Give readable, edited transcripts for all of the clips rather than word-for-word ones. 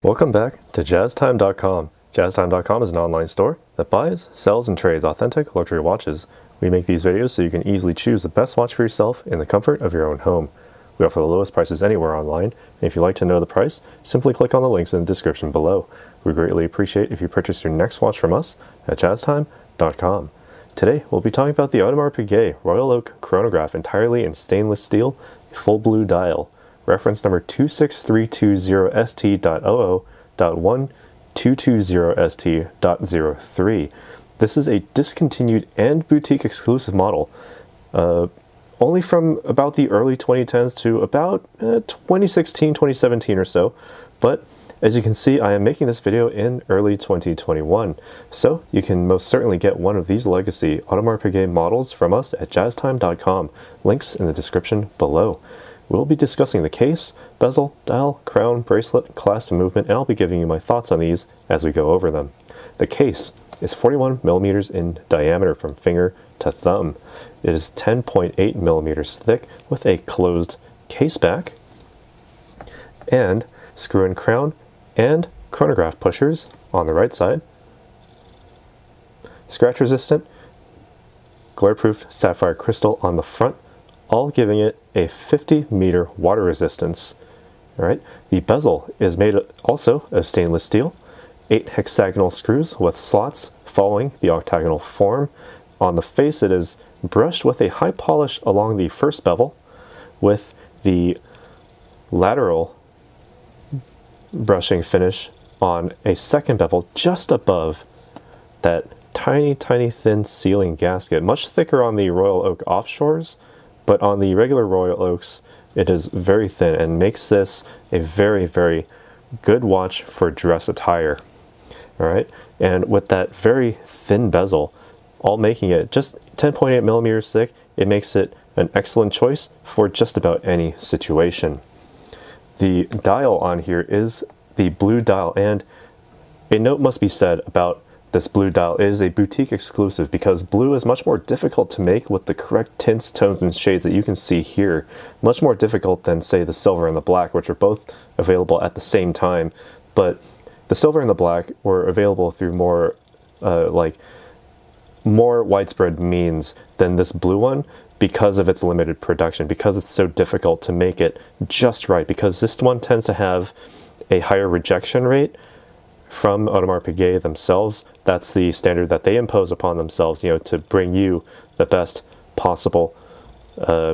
Welcome back to JazzTime.com. JazzTime.com is an online store that buys, sells, and trades authentic luxury watches. We make these videos so you can easily choose the best watch for yourself in the comfort of your own home. We offer the lowest prices anywhere online, and if you'd like to know the price, simply click on the links in the description below. We greatly appreciate if you purchase your next watch from us at JazzTime.com. Today, we'll be talking about the Audemars Piguet Royal Oak Chronograph entirely in stainless steel, full blue dial. Reference number 26320ST.OO.1220ST.03. This is a discontinued and boutique exclusive model, only from about the early 2010s to about 2016, 2017 or so. But as you can see, I am making this video in early 2021, so you can most certainly get one of these legacy Audemars Piguet models from us at JazzTime.com. Links in the description below. We'll be discussing the case, bezel, dial, crown, bracelet, clasp, and movement, and I'll be giving you my thoughts on these as we go over them. The case is 41 millimeters in diameter from finger to thumb. It is 10.8 millimeters thick with a closed case back and screw-in crown and chronograph pushers on the right side. Scratch resistant, glare-proof sapphire crystal on the front, all giving it a 50-meter water resistance. All right. The bezel is made also of stainless steel, 8 hexagonal screws with slots following the octagonal form. On the face, it is brushed with a high polish along the first bevel, with the lateral brushing finish on a second bevel just above that tiny thin sealing gasket. Much thicker on the Royal Oak offshores, but on the regular Royal Oaks, it is very thin and makes this a very good watch for dress attire. All right, and with that very thin bezel, all making it just 10.8 millimeters thick, it makes it an excellent choice for just about any situation. The dial on here is the blue dial, and a note must be said about this blue dial. It is a boutique exclusive because blue is much more difficult to make with the correct tints, tones, and shades that you can see here. Much more difficult than, say, the silver and the black, which are both available at the same time. But the silver and the black were available through more widespread means than this blue one because of its limited production, because it's so difficult to make it just right, because this one tends to have a higher rejection rate from Audemars Piguet themselves. That's the standard that they impose upon themselves, you know, to bring you the best possible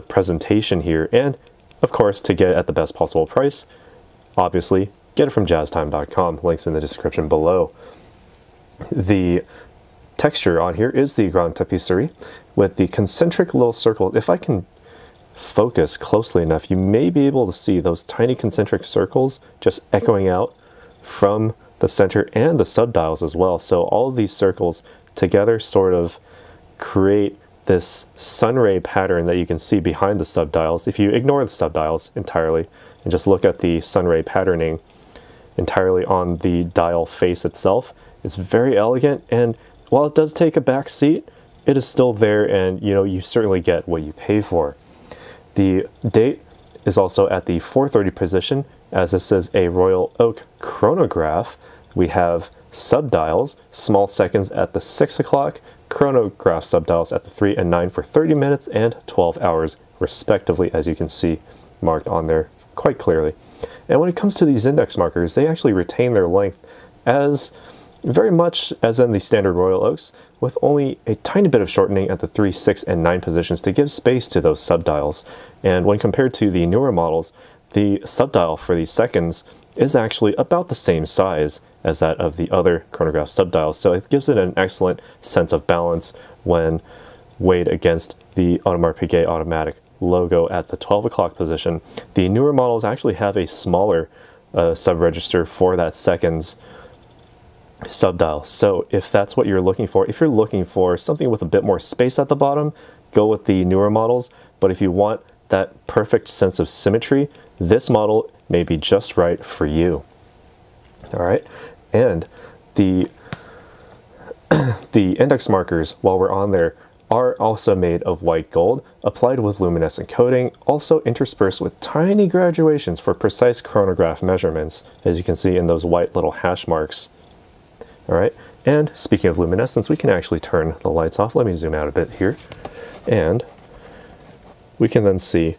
presentation here, and of course to get it at the best possible price. Obviously, get it from JazzTime.com. Links in the description below. The texture on here is the Grande Tapisserie with the concentric little circles. If I can focus closely enough, you may be able to see those tiny concentric circles just echoing out from the center and the subdials as well. So all of these circles together sort of create this sunray pattern that you can see behind the subdials. If you ignore the subdials entirely and just look at the sunray patterning entirely on the dial face itself, it's very elegant, and while it does take a back seat, it is still there, and you know, you certainly get what you pay for. The date is also at the 4:30 position, as this is a Royal Oak chronograph. We have subdials, small seconds at the 6 o'clock, chronograph subdials at the 3 and 9 for 30 minutes and 12 hours respectively, as you can see marked on there quite clearly. And when it comes to these index markers, they actually retain their length as very much as in the standard Royal Oaks, with only a tiny bit of shortening at the 3, 6, and 9 positions to give space to those subdials. And when compared to the newer models, the subdial for these seconds is actually about the same size as that of the other chronograph subdials, so it gives it an excellent sense of balance when weighed against the Audemars Piguet automatic logo at the 12 o'clock position. The newer models actually have a smaller sub-register for that seconds subdial, so if that's what you're looking for, if you're looking for something with a bit more space at the bottom, go with the newer models. But if you want that perfect sense of symmetry, this model may be just right for you. All right, and the index markers, while we're on there, are also made of white gold, applied with luminescent coating, also interspersed with tiny graduations for precise chronograph measurements, as you can see in those white little hash marks. All right, and speaking of luminescence, we can actually turn the lights off. Let me zoom out a bit here, and we can then see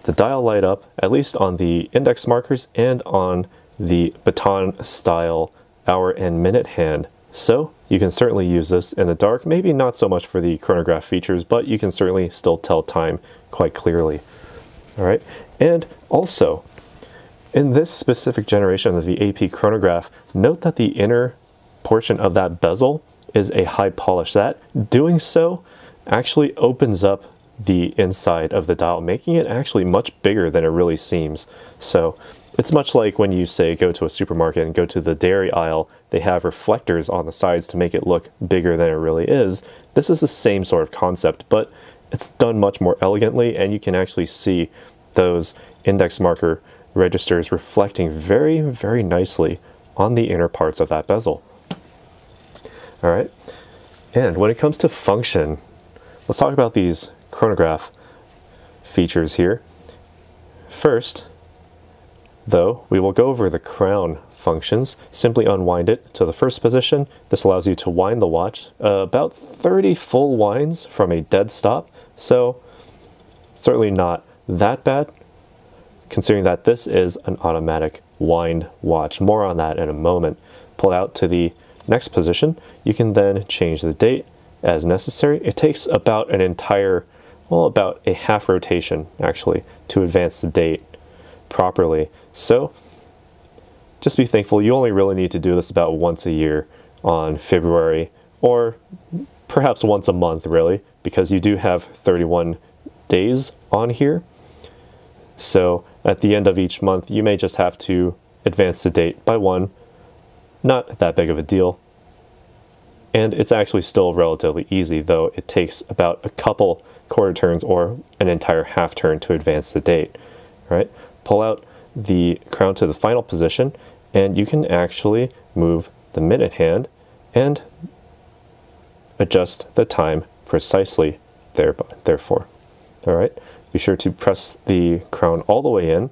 the dial light up, at least on the index markers and on the baton style hour and minute hand. So you can certainly use this in the dark, maybe not so much for the chronograph features, but you can certainly still tell time quite clearly. All right, and also in this specific generation of the AP chronograph, note that the inner portion of that bezel is a high polish. That doing so actually opens up the inside of the dial, making it actually much bigger than it really seems. So it's much like when you say go to a supermarket and go to the dairy aisle, they have reflectors on the sides to make it look bigger than it really is. This is the same sort of concept, but it's done much more elegantly, and you can actually see those index marker registers reflecting very, very nicely on the inner parts of that bezel. All right, and when it comes to function, let's talk about these chronograph features here. First, though, we will go over the crown functions. Simply unwind it to the first position. This allows you to wind the watch about 30 full winds from a dead stop, so certainly not that bad, considering that this is an automatic wind watch. More on that in a moment. Pull it out to the next position. You can then change the date as necessary. It takes about an entire, well, about a half rotation actually to advance the date properly. So just be thankful. You only really need to do this about once a year on February, or perhaps once a month really, because you do have 31 days on here. So at the end of each month, you may just have to advance the date by one. Not that big of a deal. And it's actually still relatively easy, though it takes about a couple quarter turns or an entire half turn to advance the date. All right? Pull out the crown to the final position, and you can actually move the minute hand and adjust the time precisely therefore. All right? Be sure to press the crown all the way in.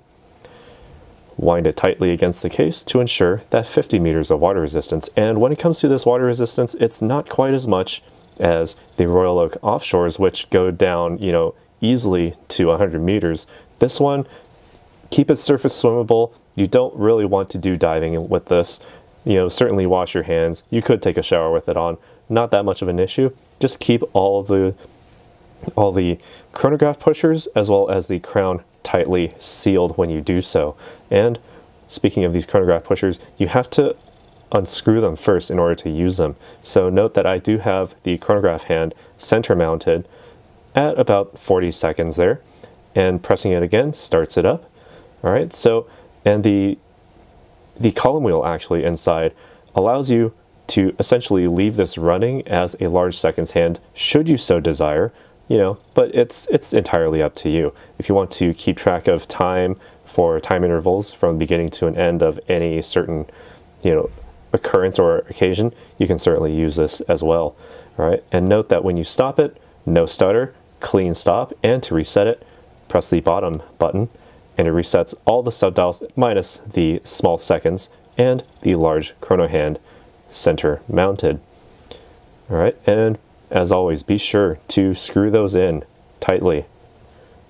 Wind it tightly against the case to ensure that 50 meters of water resistance. And when it comes to this water resistance, it's not quite as much as the Royal Oak offshores, which go down, you know, easily to 100 meters. This one, keep it surface swimmable. You don't really want to do diving with this. You know, certainly wash your hands. You could take a shower with it on. Not that much of an issue. Just keep all the chronograph pushers as well as the crown tightly sealed when you do so. And speaking of these chronograph pushers, you have to unscrew them first in order to use them. So note that I do have the chronograph hand center mounted at about 40 seconds there, and pressing it again starts it up. All right, so, and the column wheel actually inside allows you to essentially leave this running as a large seconds hand should you so desire. You know, but it's entirely up to you. If you want to keep track of time for time intervals from beginning to an end of any certain, you know, occurrence or occasion, you can certainly use this as well. All right, and note that when you stop it, no stutter, clean stop, and to reset it, press the bottom button, and it resets all the subdials minus the small seconds and the large chrono hand center mounted. All right, and as always, be sure to screw those in tightly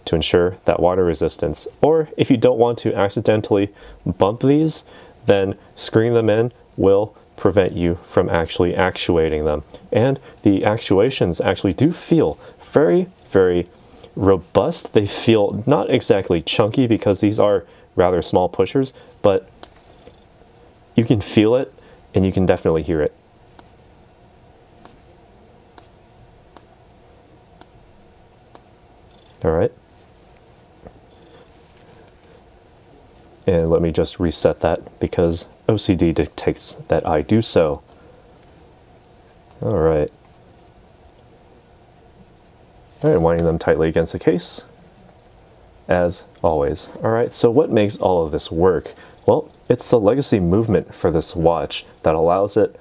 to ensure that water resistance. Or if you don't want to accidentally bump these, then screwing them in will prevent you from actually actuating them. And the actuations actually do feel very, very robust. They feel not exactly chunky because these are rather small pushers, but you can feel it and you can definitely hear it. All right. And let me just reset that because OCD dictates that I do so. All right. All right, winding them tightly against the case, as always. All right, so what makes all of this work? Well, it's the legacy movement for this watch that allows it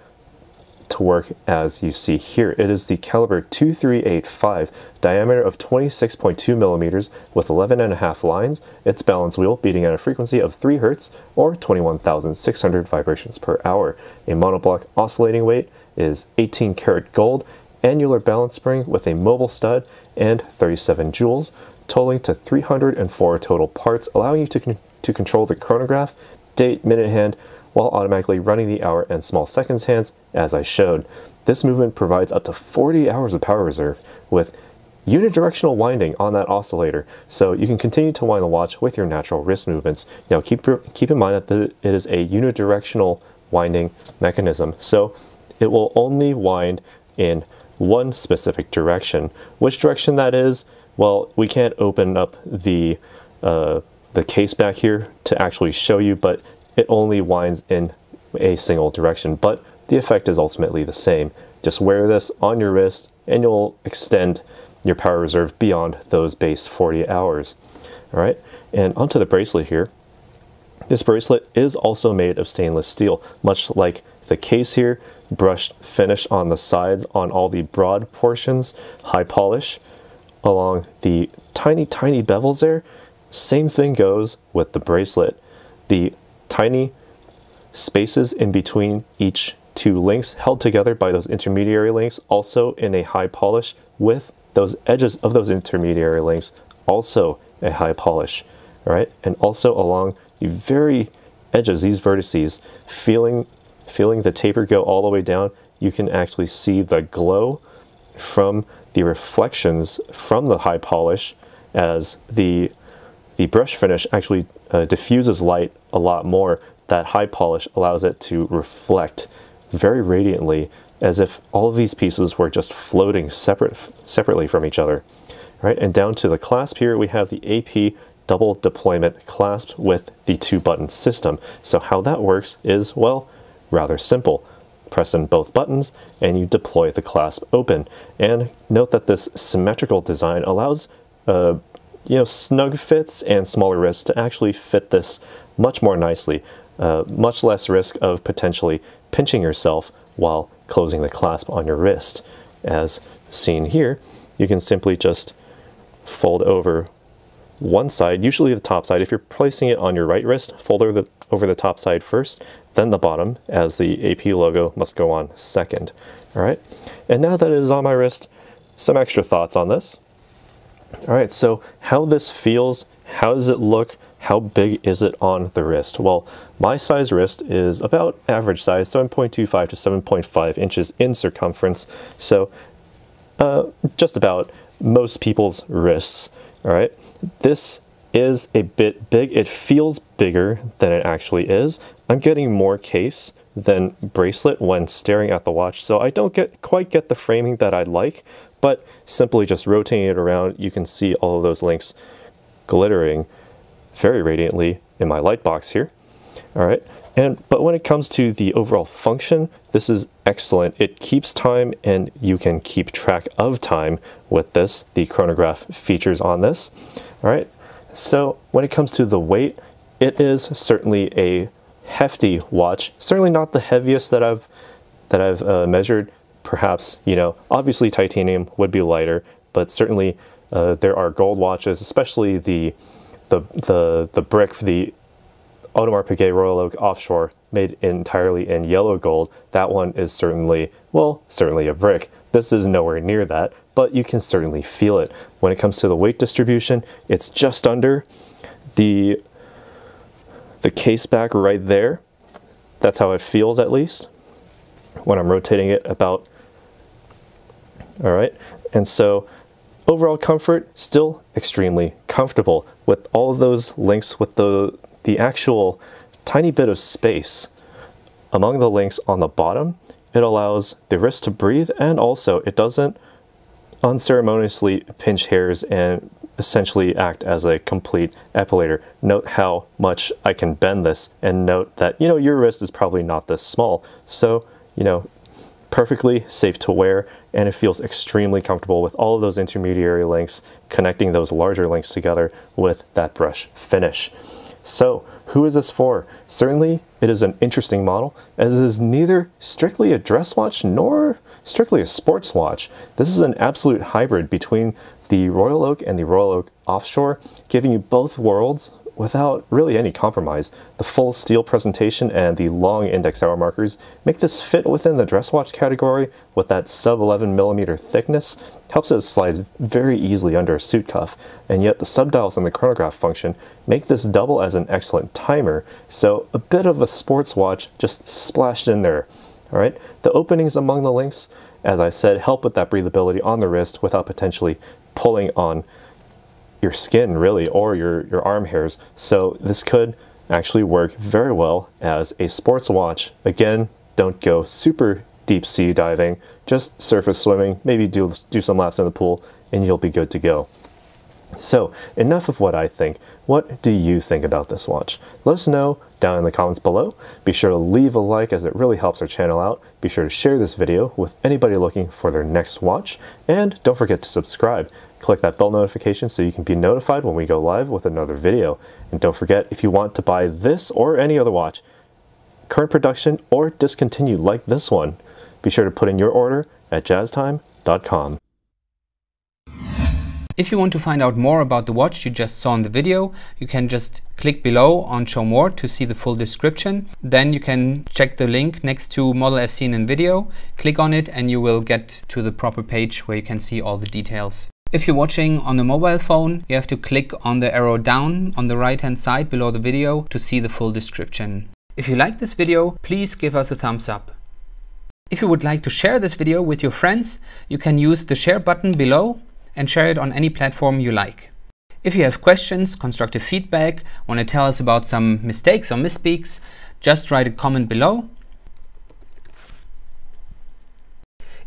to work as you see here. It is the caliber 2385, diameter of 26.2 millimeters with 11.5 lines. Its balance wheel beating at a frequency of 3 Hz or 21,600 vibrations per hour. A monoblock oscillating weight is 18 karat gold, annular balance spring with a mobile stud, and 37 joules, totaling to 304 total parts, allowing you to control the chronograph, date, minute hand, while automatically running the hour and small seconds hands, as I showed. This movement provides up to 40 hours of power reserve with unidirectional winding on that oscillator, so you can continue to wind the watch with your natural wrist movements. Now keep in mind that it is a unidirectional winding mechanism, so it will only wind in one specific direction. Which direction that is, well, we can't open up the case back here to actually show you, but it only winds in a single direction, but the effect is ultimately the same. Just wear this on your wrist and you'll extend your power reserve beyond those base 40 hours. All right, and onto the bracelet here. This bracelet is also made of stainless steel, much like the case here, brushed finish on the sides on all the broad portions, high polish along the tiny bevels there. Same thing goes with the bracelet. The tiny spaces in between each two links held together by those intermediary links, also in a high polish, with those edges of those intermediary links also a high polish. All right, and also along the very edges, these vertices, feeling the taper go all the way down, you can actually see the glow from the reflections from the high polish as the brush finish actually diffuses light a lot more. That high polish allows it to reflect very radiantly, as if all of these pieces were just floating separately from each other. Right, and down to the clasp here, we have the AP double deployment clasp with the 2-button system. So how that works is, well, rather simple. Press in both buttons and you deploy the clasp open. And note that this symmetrical design allows snug fits and smaller wrists to actually fit this much more nicely. Much less risk of potentially pinching yourself while closing the clasp on your wrist. As seen here, you can simply just fold over one side, usually the top side. If you're placing it on your right wrist, fold over the top side first, then the bottom, as the AP logo must go on second. All right, and now that it is on my wrist, some extra thoughts on this. All right, so how this feels, how does it look, how big is it on the wrist? Well, my size wrist is about average size, 7.25 to 7.5 inches in circumference, so just about most people's wrists. All right, this is a bit big. It feels bigger than it actually is. I'm getting more case than bracelet when staring at the watch, so I don't quite get the framing that I'd like, but simply just rotating it around, you can see all of those links glittering very radiantly in my light box here. All right, but when it comes to the overall function, this is excellent. It keeps time and you can keep track of time with this, the chronograph features on this. All right, so when it comes to the weight, it is certainly a hefty watch, certainly not the heaviest that I've measured. Perhaps, obviously titanium would be lighter, but certainly there are gold watches, especially the brick for the Audemars Piguet Royal Oak Offshore, made entirely in yellow gold. That one is certainly a brick. This is nowhere near that, but you can certainly feel it. When it comes to the weight distribution, it's just under the case back right there. That's how it feels, at least, when I'm rotating it about. All right, and so overall comfort, still extremely comfortable with all of those links, with the actual tiny bit of space among the links on the bottom. It allows the wrist to breathe, and also it doesn't unceremoniously pinch hairs and essentially act as a complete epilator. Note how much I can bend this, and note that, your wrist is probably not this small, so, perfectly safe to wear, and it feels extremely comfortable with all of those intermediary links, connecting those larger links together with that brush finish. So, who is this for? Certainly, it is an interesting model, as it is neither strictly a dress watch nor strictly a sports watch. This is an absolute hybrid between the Royal Oak and the Royal Oak Offshore, giving you both worlds without really any compromise. The full steel presentation and the long index hour markers make this fit within the dress watch category with that sub 11mm thickness. Helps it slide very easily under a suit cuff, and yet the subdials and the chronograph function make this double as an excellent timer, so a bit of a sports watch just splashed in there. Alright, the openings among the links, as I said, help with that breathability on the wrist without potentially pulling on your skin really, or your arm hairs. So this could actually work very well as a sports watch. Again, don't go super deep sea diving, just surface swimming, maybe do some laps in the pool, and you'll be good to go. So enough of what I think. What do you think about this watch? Let us know down in the comments below. Be sure to leave a like, as it really helps our channel out. Be sure to share this video with anybody looking for their next watch, and don't forget to subscribe. Click that bell notification so you can be notified when we go live with another video. And don't forget, if you want to buy this or any other watch, current production or discontinued like this one, be sure to put in your order at jazztime.com. If you want to find out more about the watch you just saw in the video, you can just click below on Show More to see the full description. Then you can check the link next to model as seen in video, click on it, and you will get to the proper page where you can see all the details. If you're watching on a mobile phone, you have to click on the arrow down on the right hand side below the video to see the full description. If you like this video, please give us a thumbs up. If you would like to share this video with your friends, you can use the share button below and share it on any platform you like. If you have questions, constructive feedback, want to tell us about some mistakes or misspeaks, just write a comment below.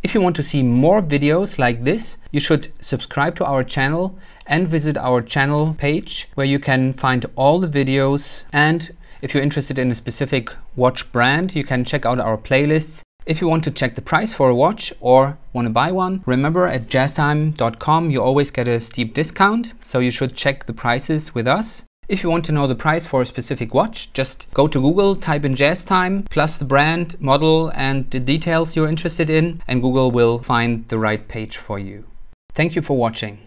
If you want to see more videos like this, you should subscribe to our channel and visit our channel page where you can find all the videos. And if you're interested in a specific watch brand, you can check out our playlists. If you want to check the price for a watch or want to buy one, remember at jazztime.com you always get a steep discount, so you should check the prices with us. If you want to know the price for a specific watch, just go to Google, type in JazzTime, plus the brand, model, and the details you're interested in, and Google will find the right page for you. Thank you for watching.